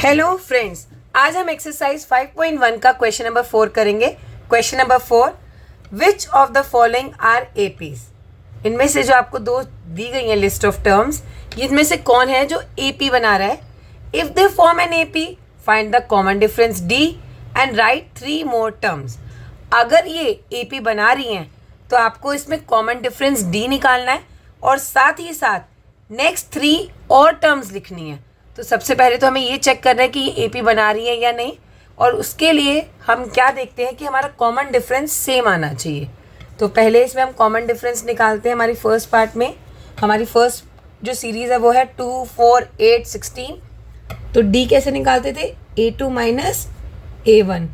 Hello friends, आज हम exercise 5.1 का क्वेश्चन नंबर 4 करेंगे। Question number 4, which of the following are APs. इनमें से जो आपको दो दी गई है लिस्ट ऑफ टर्म्स, इनमें से कौन है जो एपी बना रहा है। If they form an AP, find the common difference D and right 3 more terms. अगर ये एपी बना रही हैं तो आपको इसमें कॉमन डिफरेंस डी निकालना है और साथ ही साथ नेक्स्ट 3 और टर्म्स लिखनी है। तो सबसे पहले तो हमें ये चेक करना है कि ये एपी बना रही है या नहीं, और उसके लिए हम क्या देखते हैं कि हमारा कॉमन डिफरेंस सेम आना चाहिए। तो पहले इसमें हम कॉमन डिफरेंस निकालते हैं। हमारी फर्स्ट पार्ट में हमारी फर्स्ट जो सीरीज़ है वो है 2, 4, 8, 16। तो डी कैसे निकालते थे, A2 माइनस A1,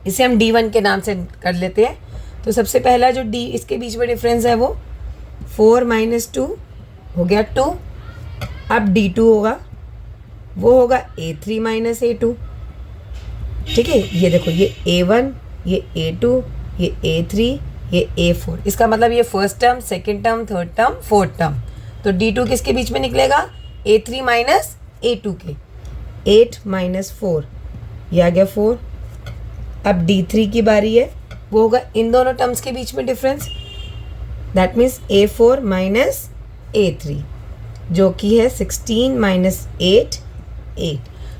इसे हम D1 के नाम से कर लेते हैं। तो सबसे पहला जो डी इसके बीच में डिफरेंस है वो 4 माइनस 2 हो गया 2। अब D2 होगा, वो होगा A3 माइनस A2। ठीक है, ये देखो, ये A1, ये A2, ये A3, ये A4। इसका मतलब ये first term, second term, third term, fourth term. तो D2 किसके बीच में निकलेगा, A3 माइनस A2 के। 8 माइनस 4, ये आ गया 4। अब D3 की बारी है, वो होगा इन दोनों टर्म्स के बीच में difference, that means A4 minus A3, जो कि है 16 माइनस 8, 8।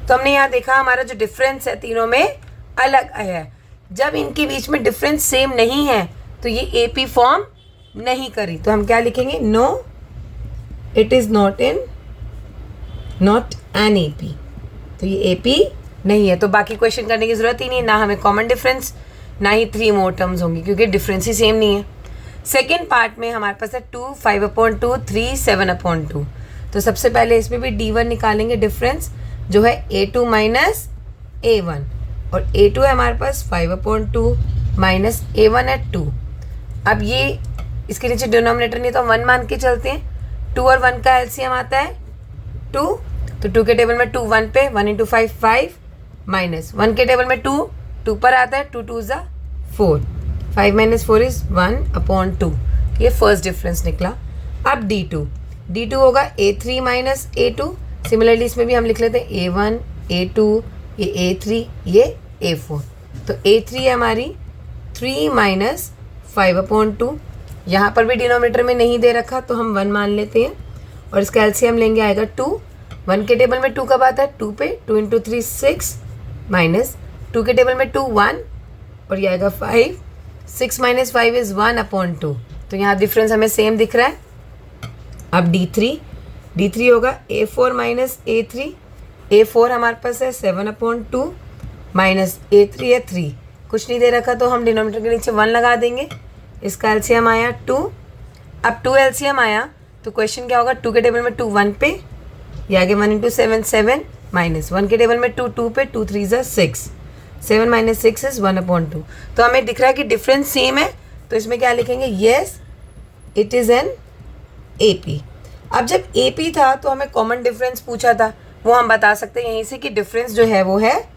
तो हमने यहाँ देखा हमारा जो डिफरेंस है तीनों में अलग आया है। जब इनके बीच में डिफरेंस सेम नहीं है तो ये एपी फॉर्म नहीं करी। तो हम क्या लिखेंगे, no it is not an AP. तो ये एपी नहीं है। तो बाकी क्वेश्चन करने की ज़रूरत ही नहीं है, ना हमें कॉमन डिफरेंस ना ही 3 मोर टर्म्स होंगी, क्योंकि डिफरेंस ही सेम नहीं है। सेकेंड पार्ट में हमारे पास है 2, 5/2, 3, 7/2। तो सबसे पहले इसमें भी D1 निकालेंगे डिफरेंस, जो है A2 माइनस A1, और A2 है हमारे पास 5/2 माइनस A1 है 2। अब ये इसके नीचे डिनोमिनेटर नहीं तो 1 मान के चलते हैं। 2 और 1 का एलसीएम आता है 2, तो 2 के टेबल में 2 1 पे, 1 इंटू 5 5, माइनस 1 के टेबल में 2 पर आता है, 2 2 ज़ा 4, 5 माइनस 4 इज़ 1/2। ये फर्स्ट डिफरेंस निकला। अब D2 होगा A3 माइनस A2। सिमिलरली इसमें भी हम लिख लेते हैं A1, A2, ये A3, ये A4। तो A3 है हमारी 3 माइनस 5/2। यहाँ पर भी डिनोमिनेटर में नहीं दे रखा तो हम 1 मान लेते हैं, और इसका एलसीएम लेंगे, आएगा 2। 1 के टेबल में 2 कब आता है, 2 पे, 2 इंटू 3 6, माइनस 2 के टेबल में 2 1, और ये आएगा 5। 6 माइनस 5 इज़ 1/2। तो यहाँ डिफरेंस हमें सेम दिख रहा है। अब D3 होगा A4 माइनस A3। A4 हमारे पास है 7/2 माइनस A3 है 3। कुछ नहीं दे रखा तो हम डिनोमिनेटर के नीचे 1 लगा देंगे। इसका एलसीएम आया 2। अब 2 एलसीएम आया तो क्वेश्चन क्या होगा, 2 के टेबल में 2 1 पे, ये आगे 1 इंटू 7 7, माइनस 1 के टेबल में 2 2 पे, 2 3 ज़ा 6, 7 माइनस 6 इज़ 1/2। तो हमें दिख रहा है कि डिफरेंस सेम है, तो इसमें क्या लिखेंगे, yes it is an AP. अब जब एपी था तो हमें कॉमन डिफरेंस पूछा था, वो हम बता सकते हैं यहीं से कि डिफरेंस जो है वो है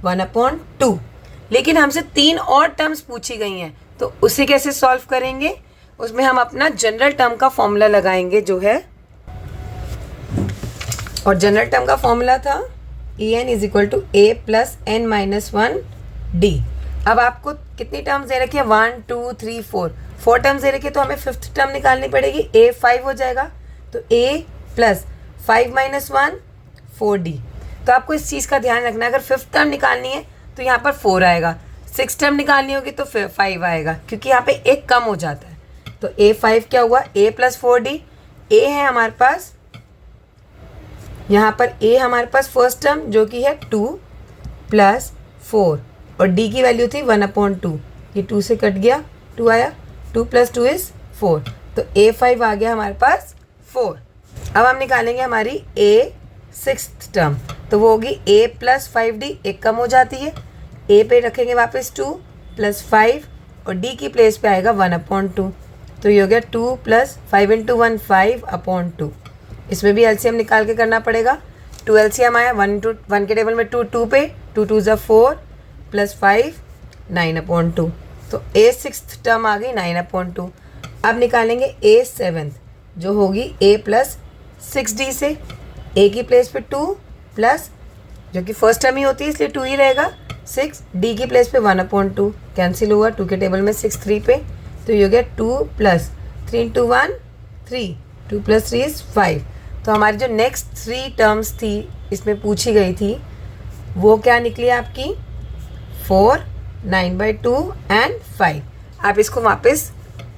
1/2। लेकिन हमसे 3 और टर्म्स पूछी गई हैं, तो उसे कैसे सॉल्व करेंगे, उसमें हम अपना जनरल टर्म का फॉर्मूला लगाएंगे जो है, और जनरल टर्म का फॉर्मूला था En is equal to A plus n minus 1 D। अब आपको कितनी टर्म्स दे रखी है, 1 2 3 4 टर्म्स दे रखी है, तो हमें फिफ्थ टर्म निकालनी पड़ेगी। A 5 हो जाएगा, तो A प्लस 5 माइनस 1 4D। तो आपको इस चीज़ का ध्यान रखना है, अगर फिफ्थ टर्म निकालनी है तो यहाँ पर 4 आएगा, सिक्स टर्म निकालनी होगी तो फिर 5 आएगा, क्योंकि यहाँ पे एक कम हो जाता है। तो A5 क्या हुआ, A प्लस 4D। A है हमारे पास, यहाँ पर A हमारे पास फर्स्ट टर्म जो कि है 2 प्लस 4, और D की वैल्यू थी 1/2। ये 2 से कट गया, 2 आया, 2 प्लस 2 इज़ 4। तो A5 आ गया हमारे पास 4। अब हम निकालेंगे हमारी A सिक्स्थ टर्म, तो वो होगी A प्लस 5D, एक कम हो जाती है। A पे रखेंगे वापस 2 प्लस 5, और D की प्लेस पे आएगा 1/2। तो ये हो गया 2 प्लस 5 इंटू 1 5/2। इसमें भी एलसीएम निकाल के करना पड़ेगा। 2 एलसीएम आया, 1 के टेबल में 2 2 पे, 2 2 ज़ा 4 प्लस 5 9/2। तो A सिक्स्थ टर्म आ गई 9/2। अब निकालेंगे A सेवन्थ, जो होगी A प्लस 6D से। A की प्लेस पे 2 प्लस जो कि फर्स्ट टर्म ही होती है इसलिए 2 ही रहेगा। 6 डी की प्लेस पे 1/2 कैंसिल हुआ, 2 के टेबल में 6 3 पे, तो ये हो गया 2 + 3 × 1 3, 2 + 3 = 5। तो हमारी जो नेक्स्ट 3 टर्म्स थी इसमें पूछी गई थी वो क्या निकली आपकी 4, 9/2 एंड 5। आप इसको वापस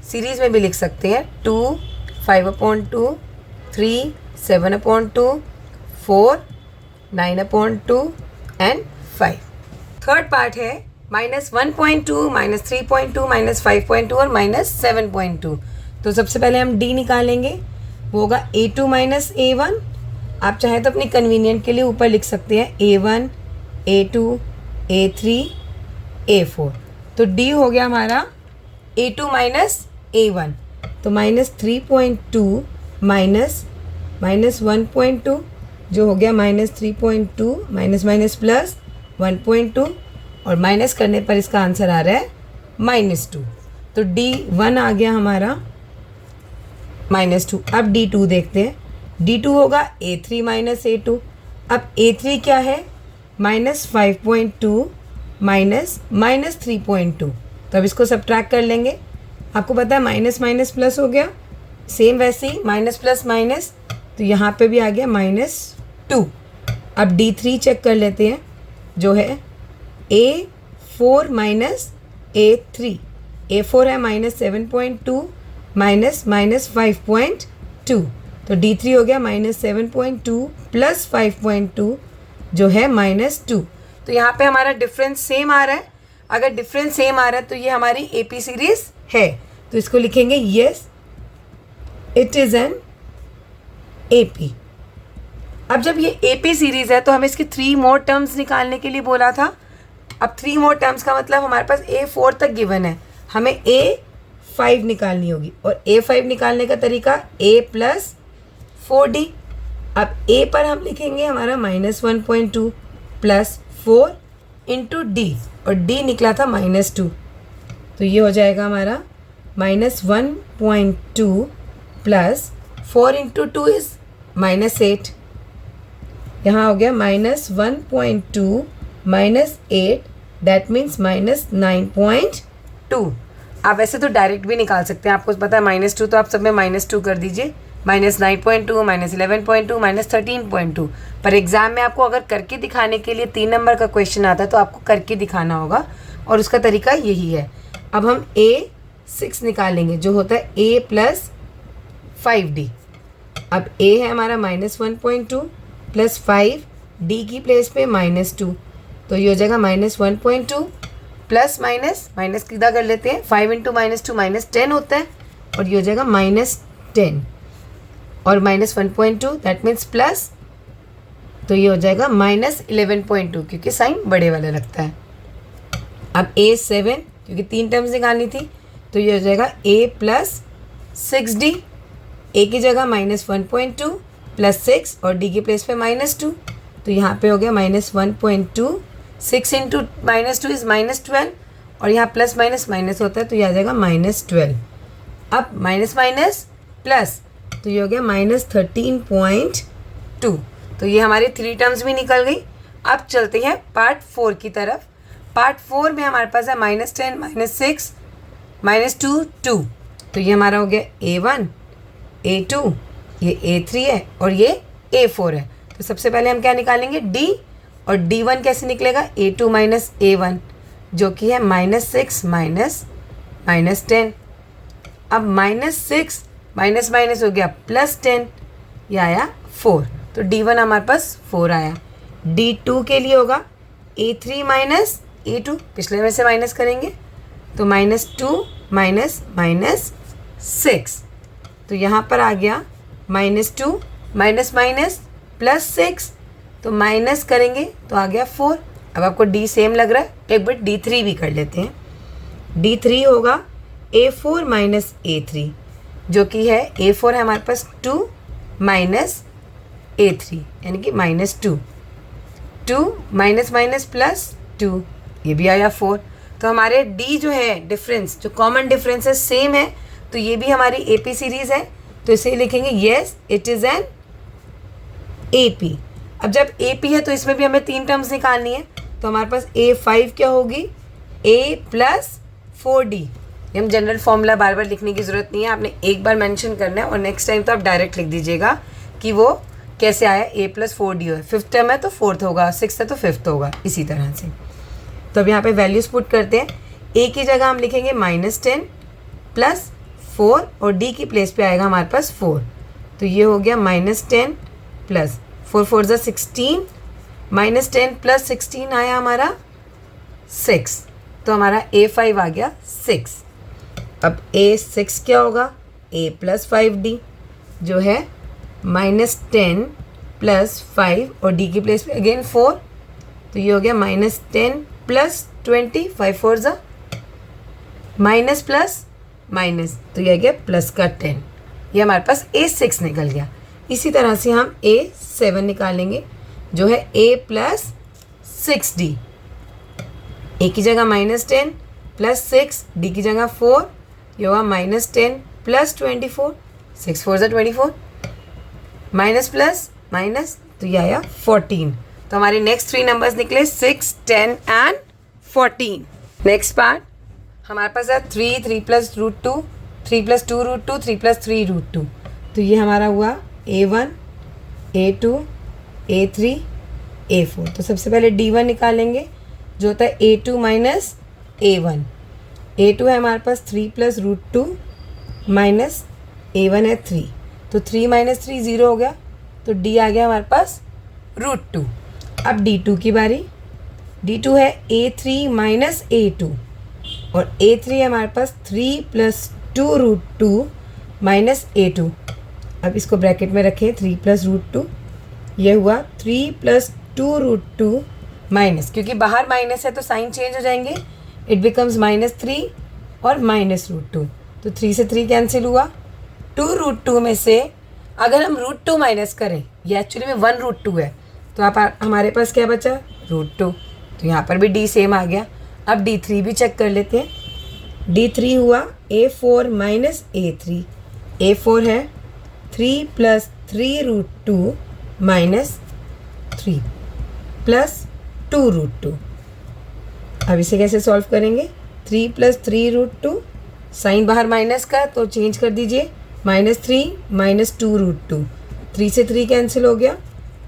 सीरीज में भी लिख सकते हैं 2, 5/2, 3, 7/2, 4, 9/2 एंड 5। थर्ड पार्ट है -1.2, -3.2, -5.2 और -7.2। तो सबसे पहले हम डी निकालेंगे, वो होगा A2 - A1। आप चाहें तो अपनी कन्वीनियंट के लिए ऊपर लिख सकते हैं A1, A2, A3, A4। तो डी हो गया हमारा A2 - A1, तो -3.2 -1.2 जो हो गया -3.2 -+ 1.2 और माइनस करने पर इसका आंसर आ रहा है -2। तो D1 आ गया हमारा -2। अब D2 देखते हैं, D2 होगा A3 - A2। अब A3 क्या है -5.2 -3.2, तो अब इसको सब्ट्रैक्ट कर लेंगे। आपको पता है माइनस माइनस प्लस हो गया, सेम वैसे ही माइनस प्लस माइनस, तो यहाँ पे भी आ गया -2। अब D3 चेक कर लेते हैं जो है A4 - A3। A4 है -7.2 -5.2, तो D3 हो गया -7.2 + 5.2 जो है -2। तो यहाँ पे हमारा डिफरेंस सेम आ रहा है। अगर डिफरेंस सेम आ रहा है तो ये हमारी AP सीरीज है, तो इसको लिखेंगे yes it is an AP। अब जब ये AP सीरीज़ है तो हमें इसकी 3 मोर टर्म्स निकालने के लिए बोला था। अब 3 मोर टर्म्स का मतलब हमारे पास A4 तक गिवन है, हमें A5 निकालनी होगी, और A5 निकालने का तरीका A + 4D। अब A पर हम लिखेंगे हमारा -1.2 + 4 × D, और D निकला था -2, तो ये हो जाएगा हमारा -1.2 + 4 × 2 = -8। यहाँ हो गया -1.2 - 8, दैट मीन्स -9.2। आप वैसे तो डायरेक्ट भी निकाल सकते हैं, आपको पता है -2, तो आप सब में -2 कर दीजिए, -9.2 -11.2 -13.2। पर एग्ज़ाम में आपको अगर करके दिखाने के लिए 3 नंबर का क्वेश्चन आता है तो आपको करके दिखाना होगा, और उसका तरीका यही है। अब हम A6 निकालेंगे जो होता है A + 5D। अब A है हमारा -1.2 + 5, D की प्लेस पे -2, तो ये हो जाएगा -1.2 प्लस माइनस कितना कर लेते हैं, 5 × -2 -10 होता है, और ये हो जाएगा -10 और -1.2 दैट मीन्स प्लस, तो ये हो जाएगा -11.2 क्योंकि साइन बड़े वाला लगता है। अब A7 क्योंकि 3 टर्म्स निकालनी थी, तो ये हो जाएगा A + 6D। A की जगह -1.2 + 6 और D की प्लेस पे -2, तो यहाँ पे हो गया -1.2, 6 × -2 = -12, और यहाँ प्लस माइनस माइनस होता है तो ये आ जाएगा -12। अब माइनस माइनस प्लस, तो ये हो गया -13.2। तो ये हमारी 3 टर्म्स भी निकल गई। अब चलते हैं पार्ट 4 की तरफ। पार्ट 4 में हमारे पास है -10 -6 -2 2, तो ये हमारा हो गया A1 A2, ये A3 है और ये A4 है। तो सबसे पहले हम क्या निकालेंगे D, और D1 कैसे निकलेगा A2 - A1 जो कि है -6 -10। अब -6 माइनस माइनस हो गया +10, ये आया 4, तो D1 हमारे पास 4 आया। D2 के लिए होगा A3 - A2, पिछले में से माइनस करेंगे तो -2 -6, तो यहाँ पर आ गया -2 माइनस +6, तो माइनस करेंगे तो आ गया 4। अब आपको D सेम लग रहा है, एक बार D3 भी कर लेते हैं। D3 होगा A4 - A3 जो कि है A4 है हमारे पास 2 - A3 यानी कि -2, 2 +2, ये भी आया 4। तो हमारे D जो है डिफरेंस, जो कॉमन डिफरेंस है सेम है, तो ये भी हमारी AP सीरीज़ है, तो इसे लिखेंगे yes it is an AP। अब जब ए पी है तो इसमें भी हमें 3 टर्म्स निकालनी है, तो हमारे पास A5 क्या होगी, A प्लस 4D। ये हम जनरल फॉर्मूला बार बार लिखने की ज़रूरत नहीं है, आपने एक बार मेंशन करना है और नेक्स्ट टाइम तो आप डायरेक्ट लिख दीजिएगा कि वो कैसे आया, A प्लस 4D हो। 5th टर्म है तो 4th होगा, 6th है तो 5th होगा, इसी तरह से। तो अब यहाँ पे वैल्यूज़ पुट करते हैं। A की जगह हम लिखेंगे -10 प्लस 4 और D की प्लेस पे आएगा हमारे पास 4। तो ये हो गया -10 प्लस 4 4 ज़ा 16, -10 प्लस 16 आया हमारा 6। तो हमारा A5 आ गया 6। अब A6 क्या होगा, A प्लस 5D जो है -10 प्लस 5 और D की प्लेस पे अगेन 4। तो ये हो गया -10 प्लस 20, 5 4 ज़ा माइनस प्लस माइनस, तो ये आ गया प्लस का 10। ये हमारे पास A6 निकल गया। इसी तरह से हम A7 निकालेंगे जो है A प्लस 6D। A की जगह -10 प्लस 6, D की जगह 4, ये होगा -10 प्लस 24, 6 4 ज़ा 24, माइनस प्लस माइनस, तो ये आया 14। तो हमारे नेक्स्ट 3 नंबर्स निकले 6, 10 एंड 14। नेक्स्ट पार्ट हमारे पास है 3 प्लस √2, 3 प्लस 2 √2, 3 प्लस 3 √2। तो ये हमारा हुआ A1, A2, A3, A4। तो सबसे पहले D1 निकालेंगे जो होता है A2 माइनस A1। A2 है हमारे पास 3 प्लस √2 माइनस A1 है 3, तो 3 माइनस 3 0 हो गया, तो D आ गया हमारे पास √2। अब D2 की बारी। D2 है A3 माइनस A2 और A3 है हमारे पास 3 प्लस 2 √2 माइनस A2। अब इसको ब्रैकेट में रखें, 3 प्लस √2, ये हुआ 3 प्लस 2 √2 माइनस, क्योंकि बाहर माइनस है तो साइन चेंज हो जाएंगे, इट बिकम्स -3 और माइनस √2। तो 3 से 3 कैंसिल हुआ। 2 √2 में से अगर हम √2 माइनस करें, ये एक्चुअली में 1 √2 है, तो आप हमारे पास क्या बचा, √2। तो यहाँ पर भी D सेम आ गया। अब D3 भी चेक कर लेते हैं। D3 हुआ A4 माइनस A3। A4 है 3 प्लस 3 √2 माइनस 3 प्लस 2 √2। अब इसे कैसे सॉल्व करेंगे, 3 प्लस 3 √2, साइन बाहर माइनस का तो चेंज कर दीजिए, -3 माइनस 2 √2, 3 से 3 कैंसिल हो गया,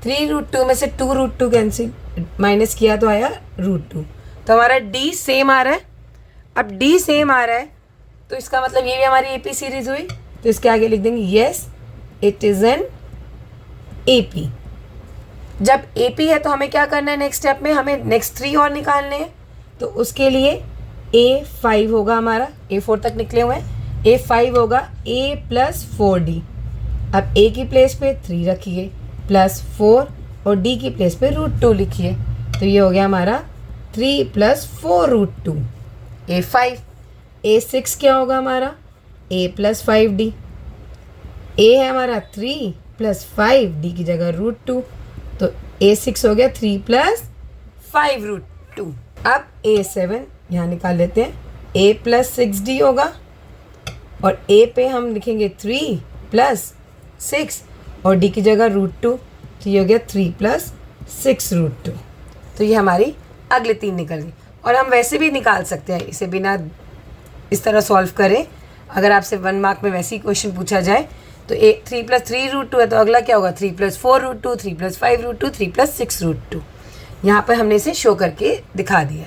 3 √2 में से 2 √2 कैंसिल माइनस किया तो आया √2। तो हमारा D सेम आ रहा है। अब D सेम आ रहा है तो इसका मतलब ये भी हमारी AP सीरीज हुई, तो इसके आगे लिख देंगे yes it is an AP। जब AP है तो हमें क्या करना है, नेक्स्ट स्टेप में हमें नेक्स्ट 3 और निकालने हैं। तो उसके लिए A5 होगा हमारा, A4 तक निकले हुए हैं, A5 होगा A प्लस 4D। अब A की प्लेस पे 3 रखिए प्लस 4 और D की प्लेस पे √2 लिखिए, तो ये हो गया हमारा 3 प्लस 4 √2 A5। A6 क्या होगा हमारा, A प्लस 5D। A है हमारा 3 प्लस 5, D की जगह √2, तो A6 हो गया 3 प्लस 5 √2। अब A7 यहाँ निकाल लेते हैं, A प्लस 6D होगा और A पे हम लिखेंगे 3 प्लस 6 और D की जगह √2, तो ये हो गया 3 प्लस 6 √2। तो ये हमारी अगले 3 निकल गई। और हम वैसे भी निकाल सकते हैं इसे बिना इस तरह सॉल्व करें। अगर आपसे 1 मार्क में वैसे ही क्वेश्चन पूछा जाए तो 3 प्लस 3 √2 है, तो अगला क्या होगा, 3 प्लस 4 √2, 3 प्लस 5 √2, 3 प्लस 6 √2। यहाँ पर हमने इसे शो करके दिखा दिया।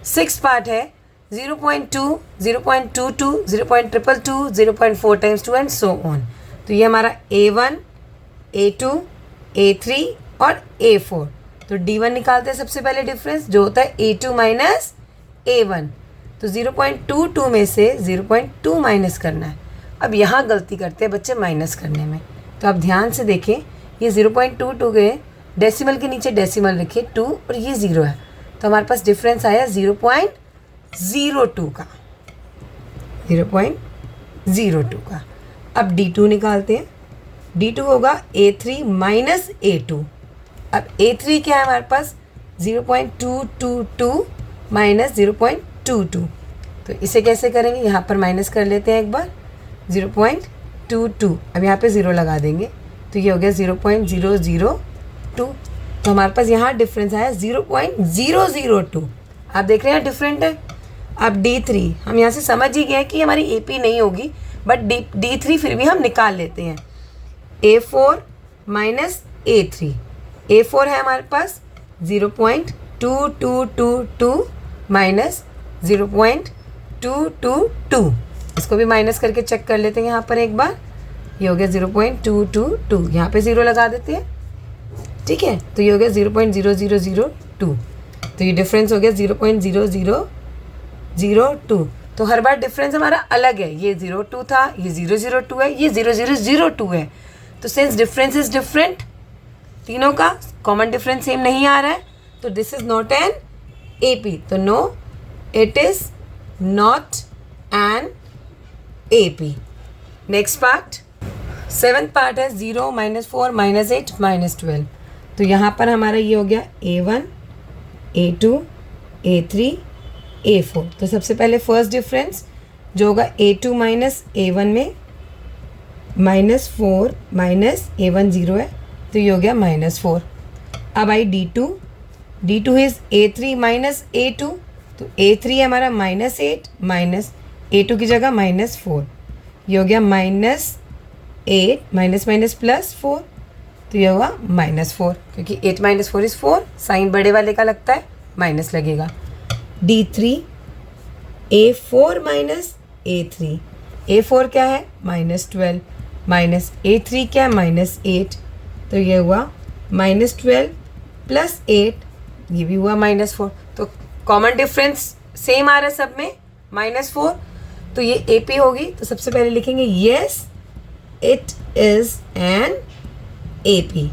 6 पार्ट है 0.2, 0.22, 0.222, 0.4 टाइम्स 2 एंड सो ऑन। तो ये हमारा A1, A2, A3 और A4। तो D1 निकालते हैं सबसे पहले डिफरेंस जो होता है A2 माइनस A1। तो 0.22 में से 0.2 माइनस करना है। अब यहाँ गलती करते हैं बच्चे माइनस करने में, तो आप ध्यान से देखें, ये 0.22 के डेसिमल के नीचे डेसिमल लिखिए 2 और ये 0 है, तो हमारे पास डिफरेंस आया 0.02 का, 0.02 का। अब D2 निकालते हैं। D2 होगा A3 माइनस A2। अब A3 क्या है हमारे पास, 0.222 माइनस 0.22। तो इसे कैसे करेंगे, यहाँ पर माइनस कर लेते हैं एक बार, 0.22। अब यहाँ पे 0 लगा देंगे, तो ये हो गया 0.00 टू, तो हमारे पास यहाँ डिफरेंस आया 0.002। आप देख रहे हैं डिफरेंट है। अब D3 हम यहाँ से समझ ही गए कि हमारी AP नहीं होगी, बट D3 फिर भी हम निकाल लेते हैं। A4 माइनस A3, A4 है हमारे पास 0.2222 माइनस 0.222, इसको भी माइनस करके चेक कर लेते हैं यहाँ पर एक बार। ये हो गया 0.222, यहाँ पे 0 लगा देते हैं, ठीक है। तो ये हो गया 0.0002, तो ये डिफरेंस हो गया 0.0002। तो हर बार डिफरेंस हमारा अलग है, ये 02 था, ये 002 है, ये 0002 है। तो सिंस डिफरेंस इज डिफरेंट, तीनों का कॉमन डिफरेंस सेम नहीं आ रहा है, तो this is not an AP। तो no, it is not an AP। Next part, 7th part है 0 -4 -8 -12। तो यहाँ पर हमारा ये हो गया A1 A2 A3 A4। तो सबसे पहले फर्स्ट डिफरेंस जो होगा A2 माइनस A1 में -4 माइनस A1 0 है, तो ये हो गया -4। अब आई D2 is A3 minus A2, तो A3 है हमारा -8 माइनस A2 की जगह -4, ये हो गया -8 माइनस माइनस +4, तो ये होगा -4, क्योंकि 8 - 4 इज़ 4, साइन बड़े वाले का लगता है, माइनस लगेगा। D3 A4 minus A3, A4 क्या है -12 माइनस A3 क्या है -8, तो ये हुआ -12 + 8, ये भी हुआ -4। तो कॉमन डिफरेंस सेम आ रहा है सब में -4, तो ये AP होगी। तो सबसे पहले लिखेंगे yes it is an AP।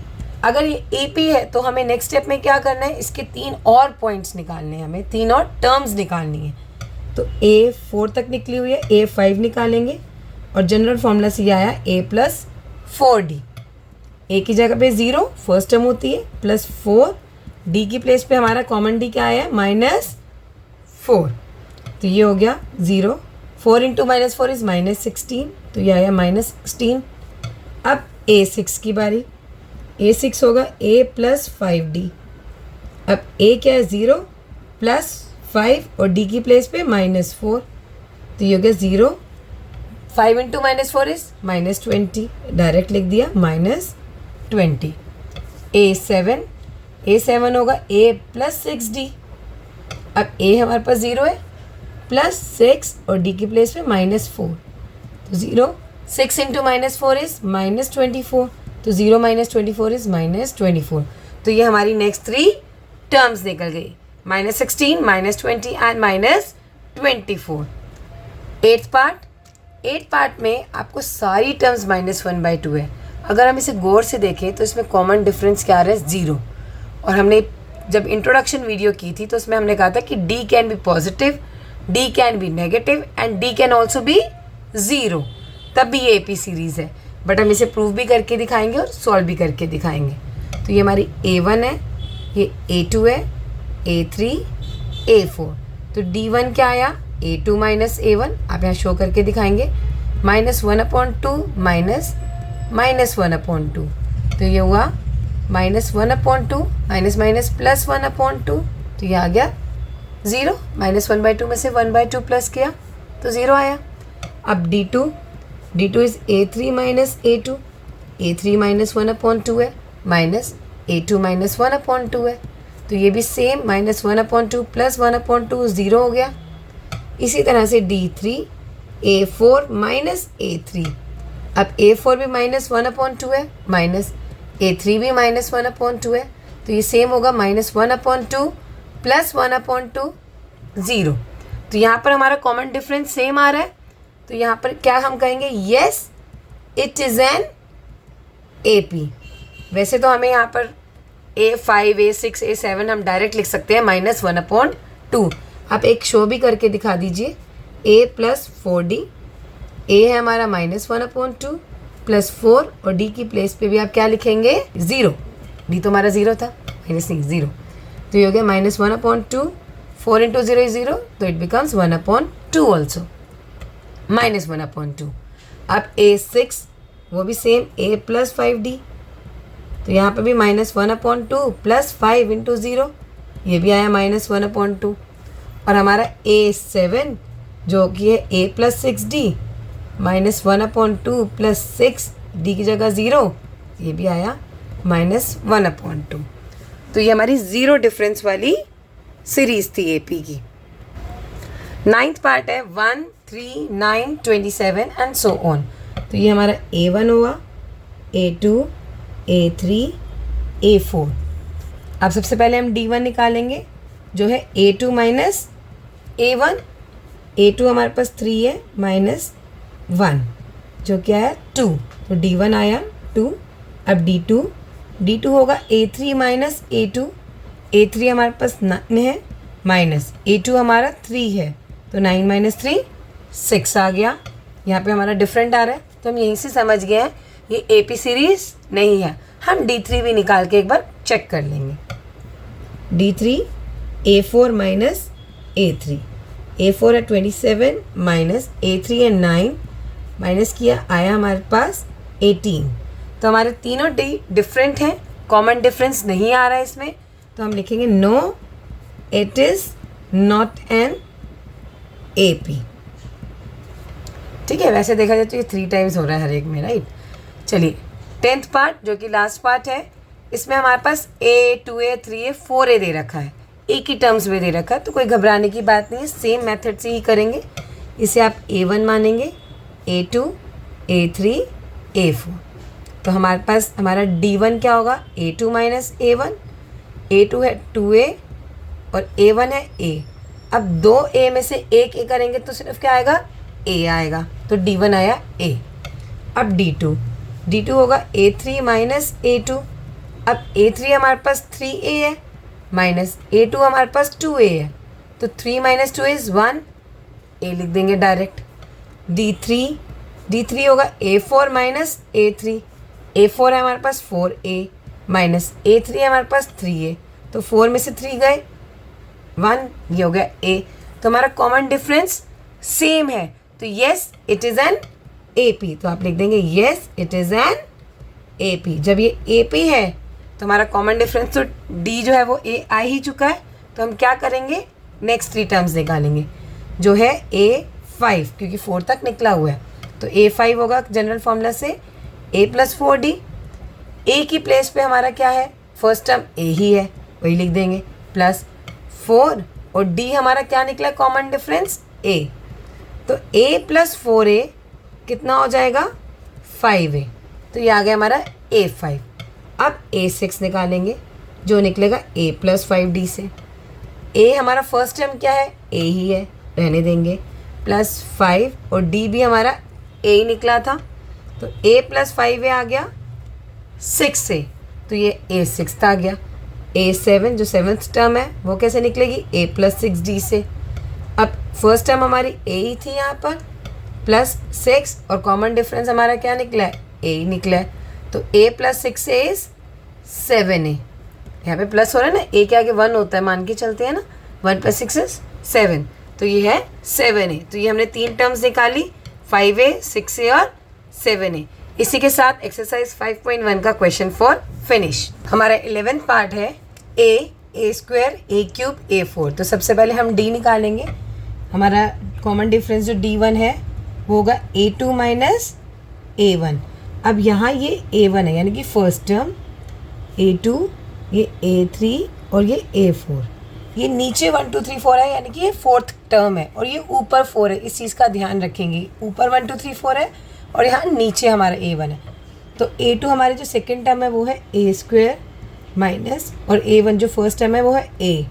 अगर ये AP है तो हमें नेक्स्ट स्टेप में क्या करना है, इसके 3 और पॉइंट्स निकालने हैं, हमें 3 और टर्म्स निकालनी है। तो A4 तक निकली हुई है, A5 निकालेंगे, और जनरल फॉर्मूला से ये आया A + 4D। A की जगह पे 0 फर्स्ट टर्म होती है, +4, D की प्लेस पे हमारा कॉमन D क्या आया -4, तो ये हो गया 0। 4 × -4 इज़ -16, तो ये आया -16। अब A6 की बारी, A6 होगा A + 5D। अब A क्या है 0 + 5 और D की प्लेस पे -4, तो ये हो गया 0। 5 × -4 इज़ -20, डायरेक्ट लिख दिया -20। A7 होगा A + 6D। अब A हमारे पास 0 है, +6 और D की प्लेस पे -4, तो 0। 6 × -4 इज़ -24, तो 0 - 24 इज़ -24। तो ये हमारी नेक्स्ट 3 टर्म्स निकल गई, -16, -20 एंड -24। 8th पार्ट में आपको सारी टर्म्स -1/2 है। अगर हम इसे गौर से देखें तो इसमें कॉमन डिफरेंस क्या आ रहा है 0। और हमने जब इंट्रोडक्शन वीडियो की थी तो उसमें हमने कहा था कि D can be positive, D can be negative and D can also be 0, तब भी ये AP सीरीज़ है। बट हम इसे प्रूव भी करके दिखाएंगे और सॉल्व भी करके दिखाएंगे। तो ये हमारी A1 है, ये A2 है, A3 A4। तो D1 क्या आया A2 माइनस A1, आप यहाँ शो करके दिखाएंगे, -1/2 -1/2, तो ये हुआ -1/2 माइनस माइनस +1/2, तो ये आ गया 0। -1/2 में से 1/2 प्लस किया तो 0 आया। अब D2 is A3 minus A2, A3 -1/2 है, माइनस A2 -1/2 है, तो ये भी सेम -1/2 + 1/2 0 हो गया। इसी तरह से D3 A4 माइनस A3, अब A4 भी -1/2 है, माइनस A3 भी -1/2 है, तो ये सेम होगा -1/2 + 1/2 0। तो यहाँ पर हमारा कॉमन डिफरेंस सेम आ रहा है, तो यहाँ पर क्या हम कहेंगे, yes it is an AP। वैसे तो हमें यहाँ पर A5 A6 A7 हम डायरेक्ट लिख सकते हैं -1/2। आप एक शो भी करके दिखा दीजिए, A + 4D, A है हमारा -1/2 + 4 और D की प्लेस पे भी आप क्या लिखेंगे 0, D तो हमारा 0 था, -0, तो ये हो गया -1/2, 4 × 0 is 0, तो इट बिकम्स 1/2 ऑल्सो, -1/2। अब A6 वो भी सेम A + 5D, तो यहाँ पे भी -1/2 प्लस 5 इंटू 0, ये भी आया -1/2। और हमारा A7 जो कि है A plus 6D, -1/2 plus 6D की जगह 0, ये भी आया -1/2। तो ये हमारी 0 डिफरेंस वाली सीरीज थी AP की। 9th पार्ट है 1, 3, 9, 27 एंड सो ऑन। तो ये हमारा A1 हुआ, A2, A3, A4। अब सबसे पहले हम D1 निकालेंगे जो है A2 माइनस A1। A2 हमारे पास 3 है -1 जो क्या है 2, तो D1 आया 2। अब D2 होगा A3 माइनस A2। A3 हमारे पास 9 है माइनस A2 हमारा 3 है, तो 9 माइनस 3 6 आ गया। यहाँ पे हमारा डिफरेंट आ रहा है, तो हम यहीं से समझ गए हैं ये AP सीरीज नहीं है। हम D3 भी निकाल के एक बार चेक कर लेंगे। D3 A4 minus A3, A4 है 27 माइनस A3 है 9, माइनस किया आया हमारे पास 18। तो हमारे तीनों D डिफरेंट हैं, कॉमन डिफरेंस नहीं आ रहा है इसमें, तो हम लिखेंगे no it is not an AP। ठीक है, वैसे देखा जाए तो ये 3 टाइम्स हो रहा है हर एक में, राइट। चलिए 10th पार्ट जो कि लास्ट पार्ट है, इसमें हमारे पास A, 2A, 3A, 4A दे रखा है, एक ही टर्म्स में दे रखा है, तो कोई घबराने की बात नहीं है, सेम मेथड से ही करेंगे। इसे आप A1 मानेंगे, A2, A3, A4। तो हमारे पास हमारा D1 क्या होगा, A2 माइनस A1। A2 है 2A और A1 है A। अब 2A में से एक A करेंगे तो सिर्फ क्या आएगा, A आएगा, तो D1 आया A। अब D2 होगा A3 माइनस A2। अब A3 हमारे पास 3A है माइनस A2 हमारे पास 2A है, तो 3 माइनस 2 इज़ 1, A लिख देंगे डायरेक्ट। D3 होगा A4 माइनस A3। A4 है हमारे पास 4A माइनस A3 है हमारे पास 3A, तो 4 में से 3 गए 1, ये हो गया A। तो हमारा कॉमन डिफरेंस सेम है, तो yes it is an AP। तो आप लिख देंगे yes it is an AP। जब ये AP है तो हमारा कॉमन डिफरेंस तो D जो है वो A आ ही चुका है, तो हम क्या करेंगे, नेक्स्ट 3 टर्म्स निकालेंगे जो है A5, क्योंकि 4 तक निकला हुआ है, तो A5 होगा जनरल फॉर्मूला से A प्लस 4D। A की प्लेस पे हमारा क्या है, फर्स्ट टर्म A ही है, वही लिख देंगे, प्लस 4 और D हमारा क्या निकला कॉमन डिफरेंस A, तो A प्लस 4A कितना हो जाएगा 5A, तो ये आ गया हमारा A5। अब A6 निकालेंगे जो निकलेगा A प्लस 5D से। A हमारा फर्स्ट टर्म क्या है, A ही है, रहने देंगे, प्लस 5 और D भी हमारा A ही निकला था, तो A प्लस 5A आ गया 6 से, तो ये A6 आ गया। A7 जो 7th टर्म है वो कैसे निकलेगी, A प्लस 6D से। अब फर्स्ट टर्म हमारी A ही थी यहाँ पर, प्लस 6 और कॉमन डिफरेंस हमारा क्या निकला है, A ही निकला है, तो A plus 6A is 7A। यहाँ पे प्लस हो रहा है ना, A के आगे 1 होता है, मान के चलते हैं ना, 1 प्लस 6 इज़ 7, तो ये है 7A। तो ये हमने 3 टर्म्स निकाली, 5A, 6A और 7A। इसी के साथ एक्सरसाइज 5.1 का क्वेश्चन फॉर फिनिश। हमारा 11th पार्ट है A square A cube A4। तो सबसे पहले हम D निकालेंगे। हमारा कॉमन डिफरेंस जो D1 है वो होगा A2 माइनस A1। अब यहाँ ये A1 है यानी कि फर्स्ट टर्म, A2, ये A3 और ये A4। ये नीचे 1 2 3 4 है यानी कि ये 4th टर्म है, और ये ऊपर 4 है, इस चीज़ का ध्यान रखेंगे, ऊपर 1 2 3 4 है और यहाँ नीचे हमारा A1 है। तो A2 हमारे जो सेकेंड टर्म है वो है A स्क्वायर माइनस, और A1 जो फर्स्ट टर्म है वो है A।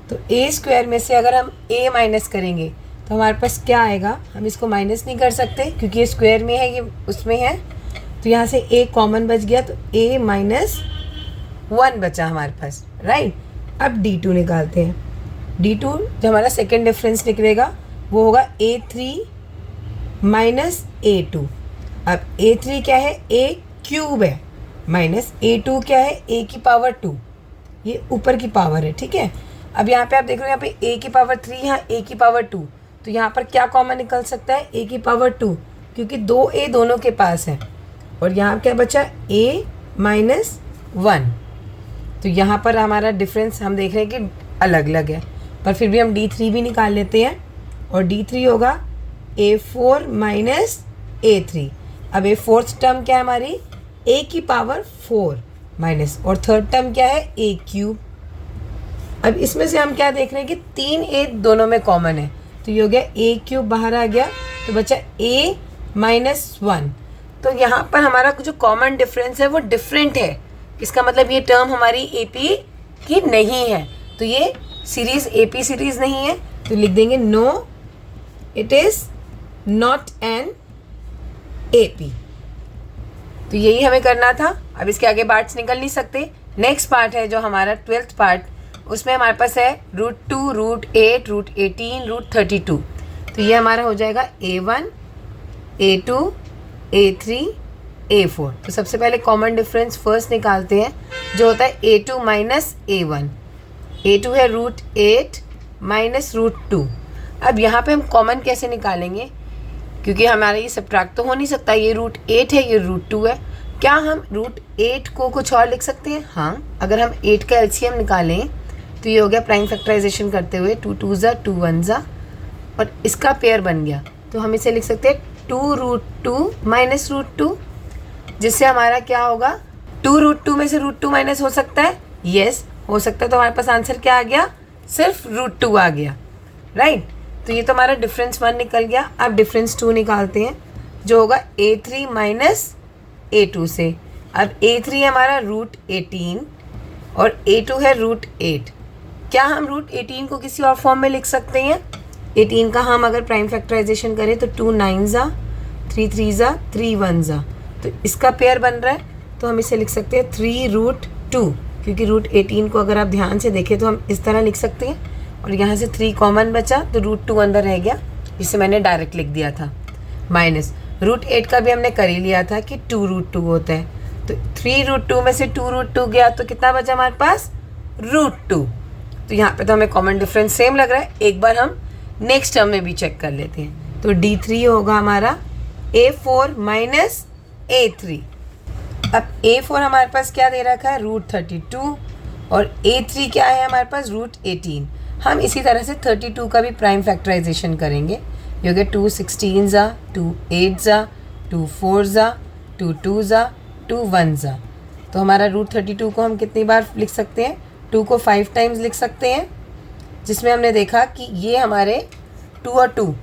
तो A स्क्वायर में से अगर हम A माइनस करेंगे तो हमारे पास क्या आएगा, हम इसको माइनस नहीं कर सकते क्योंकि ये स्क्वायर में है, ये उसमें है, तो यहाँ से A कॉमन बच गया, तो A माइनस 1 बचा हमारे पास, राइट। अब D2 निकालते हैं। D2 जो हमारा सेकेंड डिफरेंस निकलेगा वो होगा A3 माइनस A2। अब A3 क्या है, A क्यूब है, माइनस A2 क्या है, A की पावर 2, ये ऊपर की पावर है, ठीक है। अब यहाँ पे आप देख रहे हो, यहाँ पे A की पावर 3, यहाँ A की पावर 2, तो यहाँ पर क्या कॉमन निकल सकता है, A की पावर 2, क्योंकि 2A दोनों के पास है, और यहाँ क्या बचा A माइनस 1। तो यहाँ पर हमारा डिफरेंस हम देख रहे हैं कि अलग अलग है, पर फिर भी हम D3 भी निकाल लेते हैं और D3 होगा A4 माइनस A3। अब ए फोर्थ टर्म क्या है हमारी, a की पावर 4 माइनस, और थर्ड टर्म क्या है a क्यूब। अब इसमें से हम क्या देख रहे हैं कि 3a दोनों में कॉमन है, तो ये हो गया a क्यूब बाहर आ गया, तो बचा a माइनस 1। तो यहाँ पर हमारा जो कॉमन डिफरेंस है वो डिफरेंट है, इसका मतलब ये टर्म हमारी AP की नहीं है, तो ये सीरीज AP सीरीज नहीं है, तो लिख देंगे no it is not an AP। तो यही हमें करना था। अब इसके आगे पार्ट्स निकल नहीं सकते। नेक्स्ट पार्ट है जो हमारा 12th पार्ट, उसमें हमारे पास है √2, √8, √18, √32। तो ये हमारा हो जाएगा A1, A2, A3, A4। तो सबसे पहले कॉमन डिफरेंस फर्स्ट निकालते हैं, जो होता है A2 माइनस A1। A2 है √8 माइनस √2। अब यहाँ पे हम कॉमन कैसे निकालेंगे, क्योंकि हमारा ये सब्ट्रैक्ट तो हो नहीं सकता, ये √8 है, ये √2 है। क्या हम √8 को कुछ और लिख सकते हैं? हाँ, अगर हम 8 का LCM निकालें तो ये हो गया प्राइम फैक्टराइजेशन करते हुए 2 2 ज़ा 2 1 ज़ा, और इसका पेयर बन गया, तो हम इसे लिख सकते हैं 2√2 माइनस √2, जिससे हमारा क्या होगा, 2√2 में से √2 माइनस हो सकता है, यस हो सकता है। तो हमारे पास आंसर क्या आ गया, सिर्फ √2 आ गया, राइट। तो ये तो हमारा डिफरेंस 1 निकल गया। अब डिफरेंस 2 निकालते हैं, जो होगा A3 माइनस A2 से। अब A3 हमारा √18 और A2 है √8। क्या हम √18 को किसी और फॉर्म में लिख सकते हैं? 18 का हम अगर प्राइम फैक्टराइजेशन करें तो 2 9 ज़ा 3 3 ज़ा 3 1 ज़ा, तो इसका पेयर बन रहा है, तो हम इसे लिख सकते हैं 3√2, क्योंकि √18 को अगर आप ध्यान से देखें तो हम इस तरह लिख सकते हैं, और यहाँ से 3 कॉमन बचा तो √2 अंदर रह गया, जिसे मैंने डायरेक्ट लिख दिया था, माइनस √8 का भी हमने कर ही लिया था कि 2√2 होता है, तो 3√2 में से 2√2 गया तो कितना बचा हमारे पास, √2। तो यहाँ पे तो हमें कॉमन डिफरेंस सेम लग रहा है। एक बार हम नेक्स्ट टर्म में भी चेक कर लेते हैं, तो D3 होगा हमारा A4 माइनस A3। अब A4 हमारे पास क्या दे रखा है, √32, और A3 क्या है हमारे पास, √18। हम इसी तरह से 32 का भी प्राइम फैक्टराइजेशन करेंगे, जो कि 2 16 ज़ा 2 8 ज़ा 2 4 ज़ा 2 2 ज़ा 2 1 ज़ा। तो हमारा √32 को हम कितनी बार लिख सकते हैं, 2 को 5 टाइम्स लिख सकते हैं, जिसमें हमने देखा कि ये हमारे 2 और 2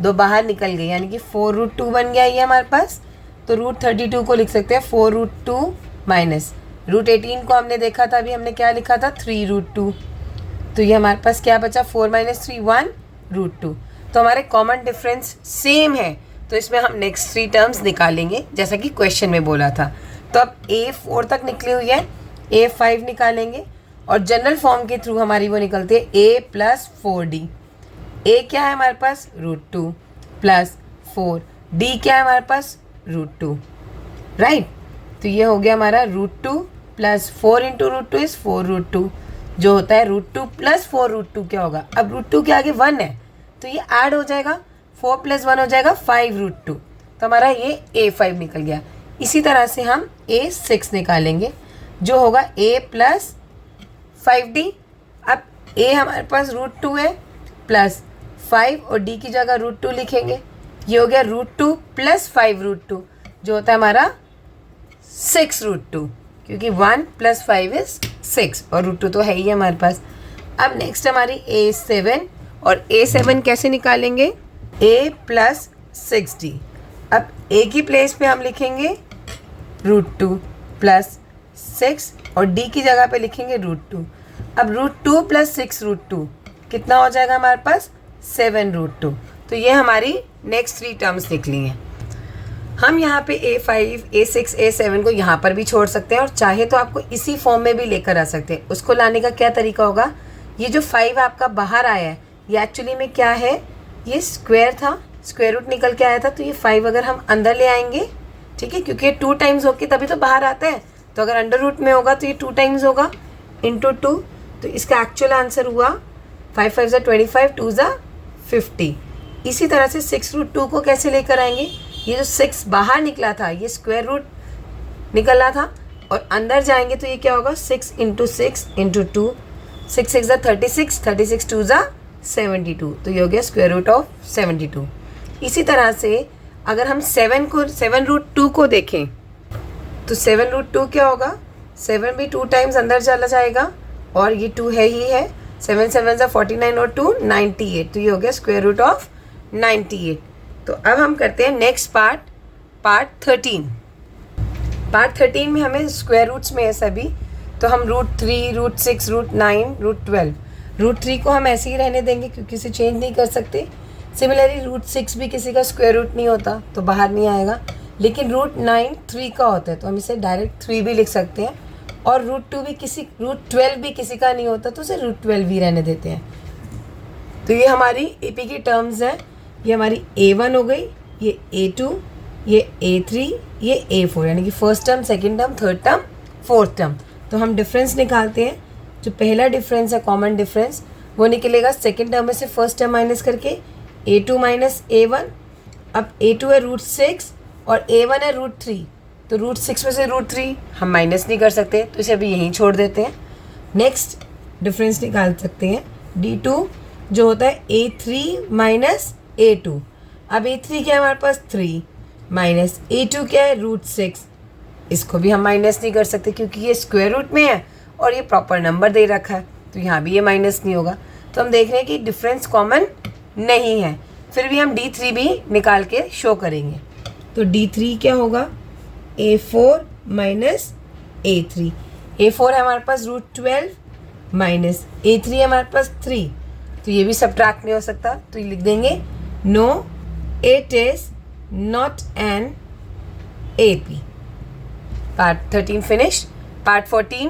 दो बाहर निकल गए, यानी कि 4√2 बन गया ये हमारे पास। तो √32 को लिख सकते हैं 4√2 माइनस √18 को हमने देखा था, अभी हमने क्या लिखा था, 3√2। तो ये हमारे पास क्या बचा, 4 माइनस 3 1 √2। तो हमारे कॉमन डिफरेंस सेम है, तो इसमें हम नेक्स्ट 3 टर्म्स निकालेंगे जैसा कि क्वेश्चन में बोला था। तो अब A4 तक निकली हुई है, A5 निकालेंगे, और जनरल फॉर्म के थ्रू हमारी वो निकलती है A प्लस 4D। A क्या है हमारे पास, √2 प्लस 4, D क्या है हमारे पास, √2, राइट। तो ये हो गया हमारा √2 प्लस 4 इंटू √2 इज़ 4√2, जो होता है √2 प्लस 4√2 क्या होगा, अब √2 के आगे 1 है तो ये ऐड हो जाएगा, 4 प्लस 1 हो जाएगा 5√2। तो हमारा ये A5 निकल गया। इसी तरह से हम A6 निकालेंगे, जो होगा A प्लस 5D। अब A हमारे पास √2 है प्लस 5, और D की जगह √2 लिखेंगे, ये हो गया √2 प्लस 5√2, जो होता है हमारा 6√2, क्योंकि 1 प्लस 5 इज़ 6, और √2 तो है ही हमारे पास। अब नेक्स्ट हमारी A7, और A7 कैसे निकालेंगे, A प्लस 6D। अब A की प्लेस पे हम लिखेंगे √2 प्लस 6, और D की जगह पे लिखेंगे √2। अब √2 प्लस 6√2 कितना हो जाएगा हमारे पास, 7√2। तो ये हमारी नेक्स्ट 3 टर्म्स निकली हैं। हम यहाँ पे A5, A6, A7 को यहाँ पर भी छोड़ सकते हैं, और चाहे तो आपको इसी फॉर्म में भी लेकर आ सकते हैं। उसको लाने का क्या तरीका होगा, ये जो 5 आपका बाहर आया है ये एक्चुअली में क्या है, ये स्क्वायर था, स्क्वायर रूट निकल के आया था, तो ये 5 अगर हम अंदर ले आएंगे, ठीक है, क्योंकि 2 टाइम्स होके तभी तो बाहर आता है, तो अगर अंडर रूट में होगा तो ये 2 टाइम्स होगा इंटू 2, तो इसका एक्चुअल आंसर हुआ 5 5 ज़ा 25, 2 ज़ा 50। इसी तरह से 6√2 को कैसे लेकर आएंगे, ये जो 6 बाहर निकला था ये स्क्वायर रूट निकला था, और अंदर जाएंगे तो ये क्या होगा 6 इंटू 6 इंटू 2, 6 6 ज़ा 36, 36 2 ज़ा 72, तो ये हो गया स्क्वायर रूट ऑफ 72। इसी तरह से अगर हम 7 रूट 2 को देखें तो 7 रूट 2 क्या होगा, 7 भी 2 टाइम्स अंदर चला जाएगा और ये 2 है ही है, 7 7 ज़ा 49 और 2 98, तो ये हो गया स्क्वायर रूट ऑफ 98। तो अब हम करते हैं नेक्स्ट पार्ट 13। पार्ट 13 में हमें स्क्वायर रूट्स में है सभी, तो हम root 3, root 6, root 9, root 12, root 3 को हम ऐसे ही रहने देंगे क्योंकि इसे चेंज नहीं कर सकते। सिमिलरली रूट 6 भी किसी का स्क्वायर रूट नहीं होता तो बाहर नहीं आएगा, लेकिन रूट 9 3 का होता है तो हम इसे डायरेक्ट 3 भी लिख सकते हैं, और रूट 12 भी किसी का नहीं होता तो उसे रूट 12 भी रहने देते हैं। तो ये हमारी AP की टर्म्स हैं, ये हमारी A1 हो गई, ये A2, ये A3, ये A4, यानी कि first term, second term, third term, fourth term. तो हम डिफरेंस निकालते हैं। जो पहला डिफरेंस है कॉमन डिफरेंस, वो निकलेगा सेकेंड टर्म में से फर्स्ट टर्म माइनस करके A2 माइनस A1। अब A2 है रूट 6 और A1 है रूट 3, तो रूट 6 में से रूट 3 हम माइनस नहीं कर सकते तो इसे अभी यहीं छोड़ देते हैं। नेक्स्ट डिफरेंस निकाल सकते हैं D2 जो होता है A3 माइनस A2। अब A3 क्या है हमारे पास 3 माइनस A2 क्या है रूट 6, इसको भी हम माइनस नहीं कर सकते क्योंकि ये स्क्वायर रूट में है और ये प्रॉपर नंबर दे रखा है, तो यहाँ भी ये माइनस नहीं होगा। तो हम देख रहे हैं कि डिफरेंस कॉमन नहीं है, फिर भी हम D3 भी निकाल के शो करेंगे। तो D3 क्या होगा A4 माइनस A3, A4 है हमारे पास रूट 12 माइनस A3 है हमारे पास 3, तो ये भी सब्ट्रैक्ट नहीं हो सकता, तो ये लिख देंगे no it is not an AP। Part 13 finish. Part 14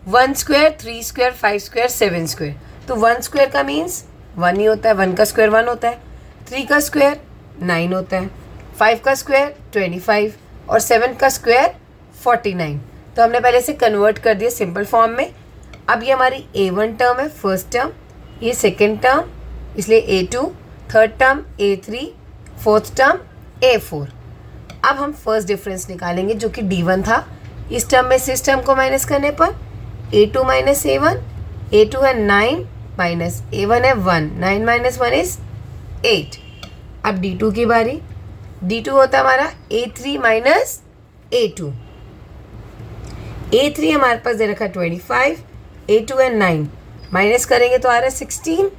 1 square 3 square 5 square 7 square. तो 1 स्क्वायर का मीन्स 1 ही होता है, 1 का स्क्वायर 1 होता है, 3 का स्क्वायर 9 होता है, 5 का स्क्वायर 25 और 7 का स्क्वायर 49। तो हमने पहले से कन्वर्ट कर दिया सिंपल फॉर्म में। अब ये हमारी A1 टर्म है फर्स्ट टर्म, ये सेकेंड टर्म इसलिए A2, third term A3, fourth term A4। अब हम फर्स्ट डिफरेंस निकालेंगे जो कि D1 था। इस टर्म में से इस टर्म को माइनस करने पर A2 माइनस A1, A2 है 9 माइनस A1 है 1, 9 माइनस 1 इज 8। अब D2 की बारी, D2 होता है हमारा A3 माइनस A2। A3 हमारे पास दे रखा है 25, A2 है 9, माइनस करेंगे तो आ रहा है 16।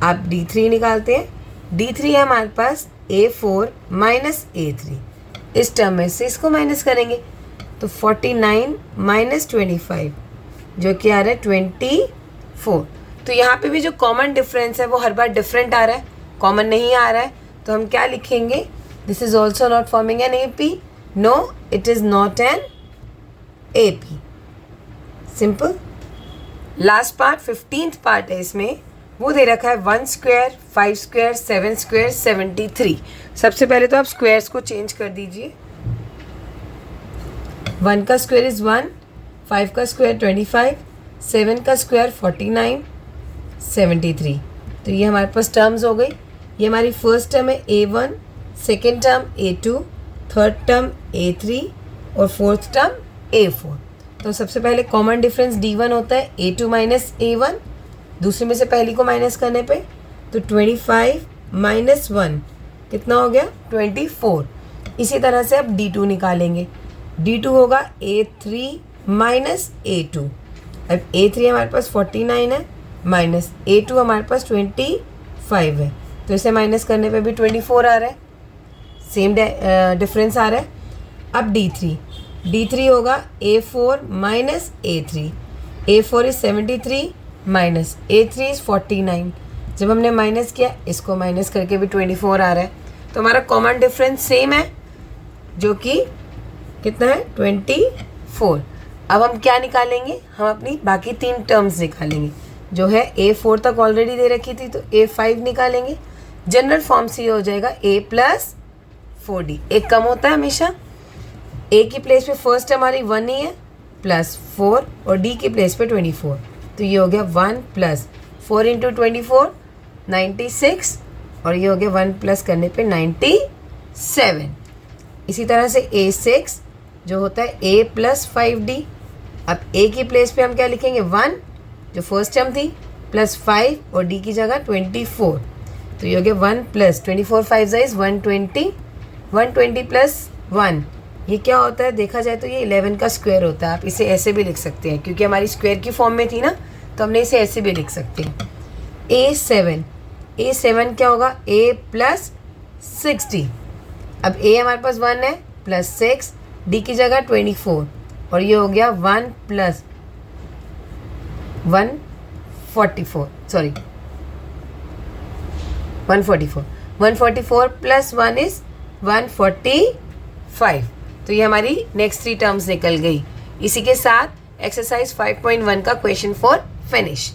अब D3 निकालते हैं, D3 है हमारे पास A4 माइनस A3, इस टर्म में से इसको माइनस करेंगे तो 49 माइनस 25 जो कि आ रहा है 24। तो यहाँ पे भी जो कॉमन डिफरेंस है वो हर बार डिफरेंट आ रहा है, कॉमन नहीं आ रहा है, तो हम क्या लिखेंगे, this is also not forming an AP, no it is not an AP। Simple. Last part 15th part है, इसमें वो दे रखा है 1 स्क्वायर 5 स्क्वायर 7 स्क्वायर 73। सबसे पहले तो आप स्क्वायर्स को चेंज कर दीजिए। 1 का स्क्वायर इज़ 1, 5 का स्क्वायर 25, 7 का स्क्वायर 49, 73। तो ये हमारे पास टर्म्स हो गई। ये हमारी फर्स्ट टर्म है A1, second term A2, third term A3 और फोर्थ टर्म A4। तो सबसे पहले कॉमन डिफरेंस D1 होता है A2 माइनस A1, दूसरे में से पहली को माइनस करने पे तो 25 माइनस 1 कितना हो गया 24। इसी तरह से अब D2 निकालेंगे, D2 होगा A3 माइनस A2। अब A3 हमारे पास 49 है माइनस A2 हमारे पास 25 है, तो इसे माइनस करने पे भी 24 आ रहा है, सेम डिफरेंस आ रहा है। अब D3 होगा A4 minus A3, A4 is 73 minus A3 is 49। जब हमने माइनस किया इसको माइनस करके भी 24 आ रहा है, तो हमारा कॉमन डिफरेंस सेम है जो कि कितना है 24। अब हम क्या निकालेंगे, हम अपनी बाकी 3 टर्म्स निकालेंगे। जो है A4 तक ऑलरेडी दे रखी थी तो A5 निकालेंगे। जनरल फॉर्म से ये हो जाएगा A प्लस 4D, एक कम होता है हमेशा। A की प्लेस पे फर्स्ट हमारी 1 ही है प्लस 4 और D की प्लेस पे 24, तो ये हो गया 1 प्लस 4 इंटू 24 96 और ये हो गया 1 प्लस करने पे 97। इसी तरह से A6 जो होता है a प्लस 5d। अब a की प्लेस पे हम क्या लिखेंगे 1 जो फर्स्ट टर्म थी प्लस 5 और d की जगह 24। तो ये हो गया 1 प्लस 24 5 इज 120, 120 प्लस 1 ये क्या होता है देखा जाए तो ये 11 का स्क्वायर होता है। आप इसे ऐसे भी लिख सकते हैं क्योंकि हमारी स्क्वायर की फॉर्म में थी ना, तो हमने इसे ऐसे भी लिख सकते हैं। a7 क्या होगा a प्लस 6d। अब a हमारे पास 1 है प्लस 6 d की जगह 24 और ये हो गया 1 प्लस 144 प्लस 1 इज 145। तो ये हमारी नेक्स्ट 3 टर्म्स निकल गई। इसी के साथ एक्सरसाइज 5.1 का क्वेश्चन 4 फिनिश।